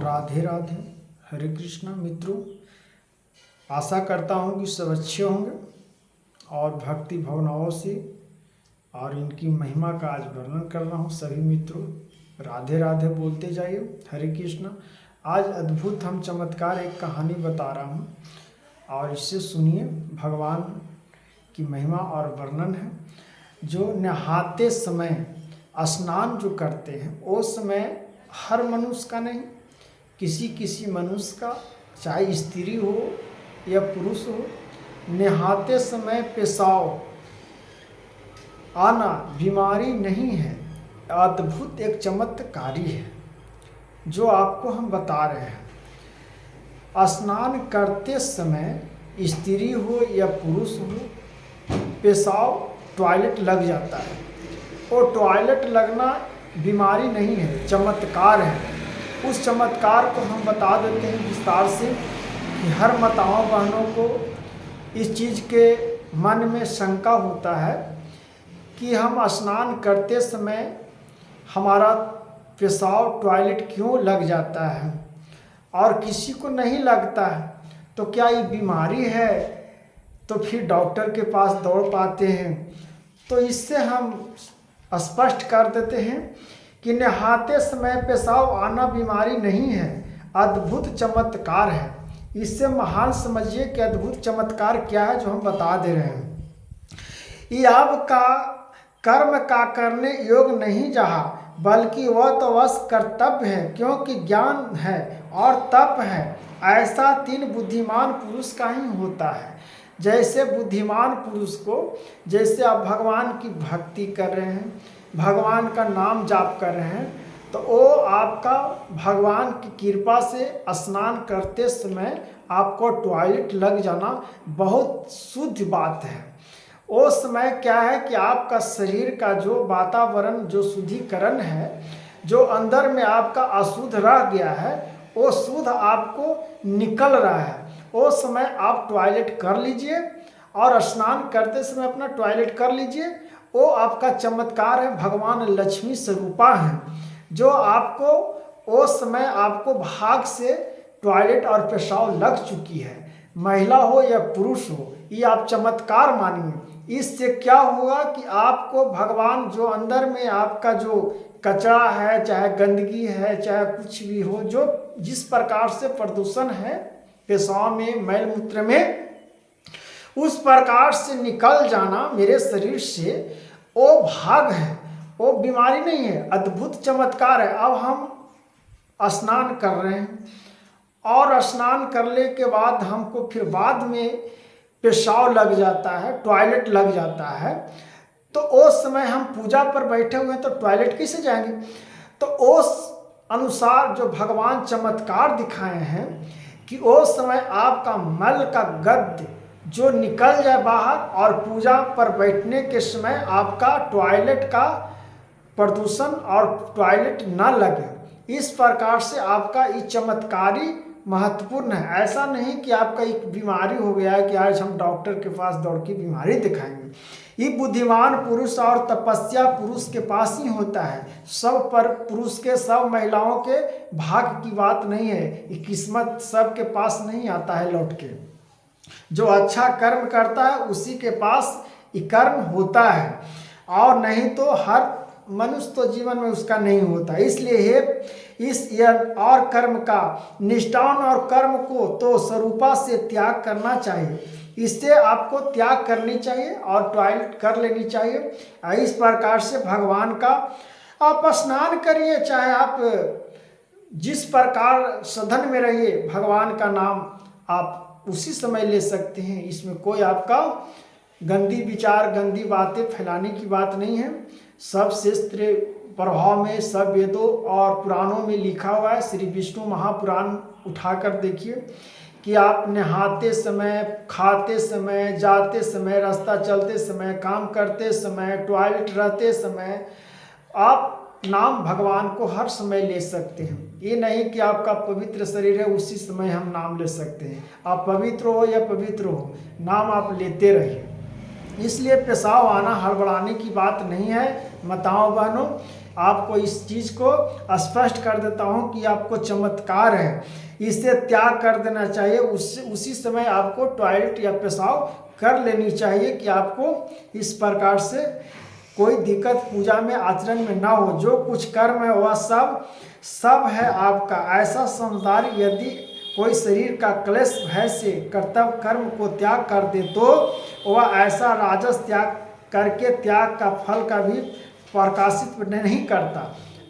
राधे राधे। हरे कृष्णा मित्रों, आशा करता हूँ कि सब अच्छे होंगे और भक्ति भावनाओं से और इनकी महिमा का आज वर्णन कर रहा हूँ। सभी मित्रों राधे राधे बोलते जाइए। हरे कृष्णा। आज अद्भुत हम चमत्कार एक कहानी बता रहा हूँ और इससे सुनिए। भगवान की महिमा और वर्णन है। जो नहाते समय स्नान जो करते हैं वो समय हर मनुष्य का नहीं, किसी किसी मनुष्य का, चाहे स्त्री हो या पुरुष हो, नहाते समय पेशाब आना बीमारी नहीं है। अद्भुत एक चमत्कारी है जो आपको हम बता रहे हैं। स्नान करते समय स्त्री हो या पुरुष हो, पेशाब टॉयलेट लग जाता है। और टॉयलेट लगना बीमारी नहीं है, चमत्कार है। उस चमत्कार को हम बता देते हैं विस्तार से कि हर माताओं बहनों को इस चीज़ के मन में शंका होता है कि हम स्नान करते समय हमारा पेशाब टॉयलेट क्यों लग जाता है और किसी को नहीं लगता है, तो क्या ये बीमारी है? तो फिर डॉक्टर के पास दौड़ पाते हैं। तो इससे हम स्पष्ट कर देते हैं कि नहाते समय पेशाब आना बीमारी नहीं है, अद्भुत चमत्कार है। इससे महान समझिए कि अद्भुत चमत्कार क्या है जो हम बता दे रहे हैं। ये आपका कर्म का करने योग नहीं जहाँ, बल्कि वह तो बस कर्तव्य है, क्योंकि ज्ञान है और तप है। ऐसा तीन बुद्धिमान पुरुष का ही होता है। जैसे बुद्धिमान पुरुष को, जैसे आप भगवान की भक्ति कर रहे हैं, भगवान का नाम जाप कर रहे हैं, तो वो आपका भगवान की कृपा से स्नान करते समय आपको टॉयलेट लग जाना बहुत शुद्ध बात है। वो समय क्या है कि आपका शरीर का जो वातावरण, जो शुद्धिकरण है, जो अंदर में आपका अशुद्ध रह गया है, वो शुद्ध आपको निकल रहा है। वो समय आप टॉयलेट कर लीजिए और स्नान करते समय अपना टॉयलेट कर लीजिए। वो आपका चमत्कार है। भगवान लक्ष्मी स्वरूपा हैं जो आपको वो समय आपको भाग से टॉयलेट और पेशाब लग चुकी है, महिला हो या पुरुष हो। ये आप चमत्कार मानिए। इससे क्या होगा कि आपको भगवान जो अंदर में आपका जो कचरा है, चाहे गंदगी है, चाहे कुछ भी हो, जो जिस प्रकार से प्रदूषण है पेशाब में, मैल मूत्र में, उस प्रकार से निकल जाना मेरे शरीर से, वो भाग है, वो बीमारी नहीं है, अद्भुत चमत्कार है। अब हम स्नान कर रहे हैं और स्नान करने के बाद हमको फिर बाद में पेशाब लग जाता है, टॉयलेट लग जाता है, तो उस समय हम पूजा पर बैठे हुए हैं तो टॉयलेट कैसे जाएंगे? तो उस अनुसार जो भगवान चमत्कार दिखाए हैं कि उस समय आपका मल का गद्य जो निकल जाए बाहर और पूजा पर बैठने के समय आपका टॉयलेट का प्रदूषण और टॉयलेट न लगे। इस प्रकार से आपका ये चमत्कारी महत्वपूर्ण है। ऐसा नहीं कि आपका एक बीमारी हो गया है कि आज हम डॉक्टर के पास दौड़ के बीमारी दिखाएंगे। ये बुद्धिमान पुरुष और तपस्या पुरुष के पास ही होता है। सब पर पुरुष के, सब महिलाओं के भाग्य की बात नहीं है। ये किस्मत सब के पास नहीं आता है लौट के। जो अच्छा कर्म करता है उसी के पास ये कर्म होता है, और नहीं तो हर मनुष्य तो जीवन में उसका नहीं होता। इसलिए इस और कर्म का, निष्ठान और कर्म को तो स्वरूपा से त्याग करना चाहिए। इससे आपको त्याग करनी चाहिए और टॉयलेट कर लेनी चाहिए। इस प्रकार से भगवान का आप स्नान करिए, चाहे आप जिस प्रकार सदन में रहिए, भगवान का नाम आप उसी समय ले सकते हैं। इसमें कोई आपका गंदी विचार, गंदी बातें फैलाने की बात नहीं है। सब शास्त्र प्रभाव में, सब वेदों और पुराणों में लिखा हुआ है। श्री विष्णु महापुराण उठाकर देखिए कि आप नहाते समय, खाते समय, जाते समय, रास्ता चलते समय, काम करते समय, टॉयलेट रहते समय, आप नाम भगवान को हर समय ले सकते हैं। ये नहीं कि आपका पवित्र शरीर है उसी समय हम नाम ले सकते हैं। आप पवित्र हो या पवित्र हो, नाम आप लेते रहिए। इसलिए पेशाब आना हड़बड़ाने की बात नहीं है माताओं बहनों। आपको इस चीज़ को स्पष्ट कर देता हूँ कि आपको चमत्कार है, इसे त्याग कर देना चाहिए। उसी समय आपको टॉयलेट या पेशाब कर लेनी चाहिए कि आपको इस प्रकार से कोई दिक्कत पूजा में आचरण में ना हो। जो कुछ कर्म है वह सब है आपका। ऐसा समझदारी यदि कोई शरीर का क्लेश भय से कर्तव्य कर्म को त्याग कर दे तो वह ऐसा राजस त्याग करके त्याग का फल का भी प्रकाशित नहीं करता।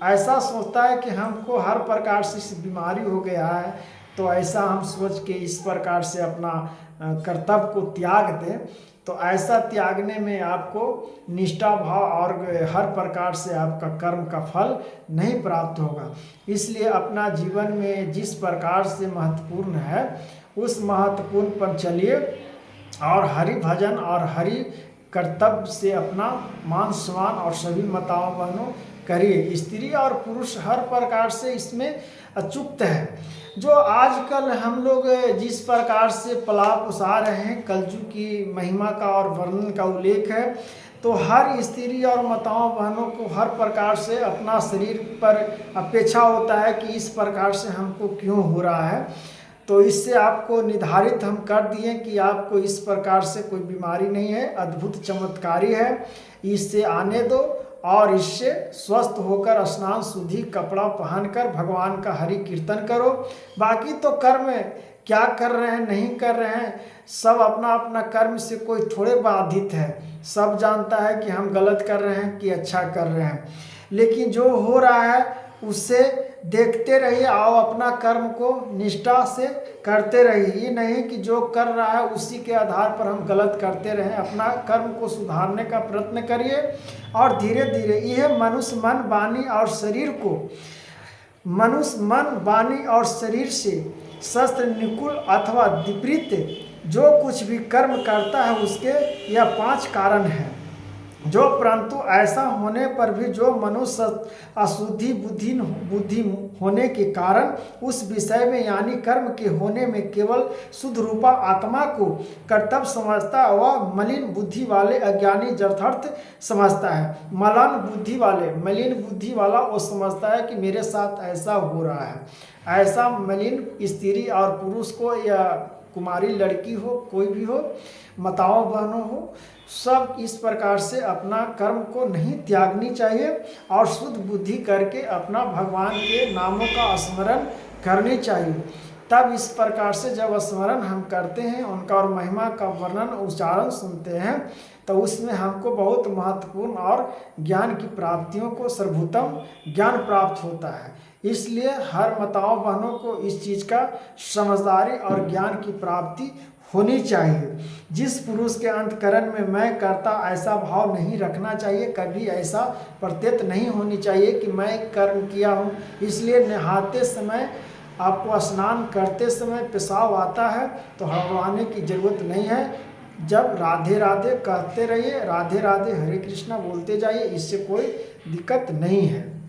ऐसा सोचता है कि हमको हर प्रकार से बीमारी हो गया है, तो ऐसा हम सोच के इस प्रकार से अपना कर्तव्य को त्याग दें, तो ऐसा त्यागने में आपको निष्ठा भाव और हर प्रकार से आपका कर्म का फल नहीं प्राप्त होगा। इसलिए अपना जीवन में जिस प्रकार से महत्वपूर्ण है उस महत्वपूर्ण पर चलिए और हरि भजन और हरि कर्तव्य से अपना मान सम्मान और सभी माताओं बहनों करिए। स्त्री और पुरुष हर प्रकार से इसमें अचूक है। जो आजकल हम लोग जिस प्रकार से पला पुसा रहे हैं, कलयुग की महिमा का और वर्णन का उल्लेख है, तो हर स्त्री और माताओं बहनों को हर प्रकार से अपना शरीर पर अपेक्षा होता है कि इस प्रकार से हमको क्यों हो रहा है। तो इससे आपको निर्धारित हम कर दिए कि आपको इस प्रकार से कोई बीमारी नहीं है, अद्भुत चमत्कारी है, इससे आने दो और इससे स्वस्थ होकर स्नान शुद्धि कपड़ा पहनकर भगवान का हरि कीर्तन करो। बाकी तो कर्म क्या कर रहे हैं नहीं कर रहे हैं, सब अपना अपना कर्म से कोई थोड़े बाधित है। सब जानता है कि हम गलत कर रहे हैं कि अच्छा कर रहे हैं, लेकिन जो हो रहा है उससे देखते रहिए और अपना कर्म को निष्ठा से करते रहिए। ये नहीं कि जो कर रहा है उसी के आधार पर हम गलत करते रहें। अपना कर्म को सुधारने का प्रयत्न करिए और धीरे धीरे यह मनुष्य मन वाणी और शरीर को मनुष्य मन वाणी और शरीर से शस्त्र निकुल अथवा विपरीत जो कुछ भी कर्म करता है उसके यह 5 कारण हैं। जो परंतु ऐसा होने पर भी जो मनुष्य अशुद्धि बुद्धि होने के कारण उस विषय में यानी कर्म के होने में केवल शुद्ध रूपा आत्मा को कर्तव्य समझता है, वह मलिन बुद्धि वाले अज्ञानी यथार्थ समझता है। मलिन बुद्धि वाला वो समझता है कि मेरे साथ ऐसा हो रहा है। ऐसा मलिन स्त्री और पुरुष को या कुमारी लड़की हो, कोई भी हो, माताओं बहनों हो, सब इस प्रकार से अपना कर्म को नहीं त्यागनी चाहिए और शुद्ध बुद्धि करके अपना भगवान के नामों का स्मरण करनी चाहिए। तब इस प्रकार से जब स्मरण हम करते हैं, उनका और महिमा का वर्णन उच्चारण सुनते हैं, तो उसमें हमको बहुत महत्वपूर्ण और ज्ञान की प्राप्तियों को सर्वोत्तम ज्ञान प्राप्त होता है। इसलिए हर माताओं बहनों को इस चीज़ का समझदारी और ज्ञान की प्राप्ति होनी चाहिए। जिस पुरुष के अंतकरण में मैं करता ऐसा भाव नहीं रखना चाहिए, कभी ऐसा प्रतीत नहीं होनी चाहिए कि मैं कर्म किया हूँ। इसलिए नहाते समय आपको स्नान करते समय पेशाब आता है तो हड़बड़ाने की ज़रूरत नहीं है। जब राधे राधे कहते रहिए, राधे राधे हरे कृष्णा बोलते जाइए, इससे कोई दिक्कत नहीं है।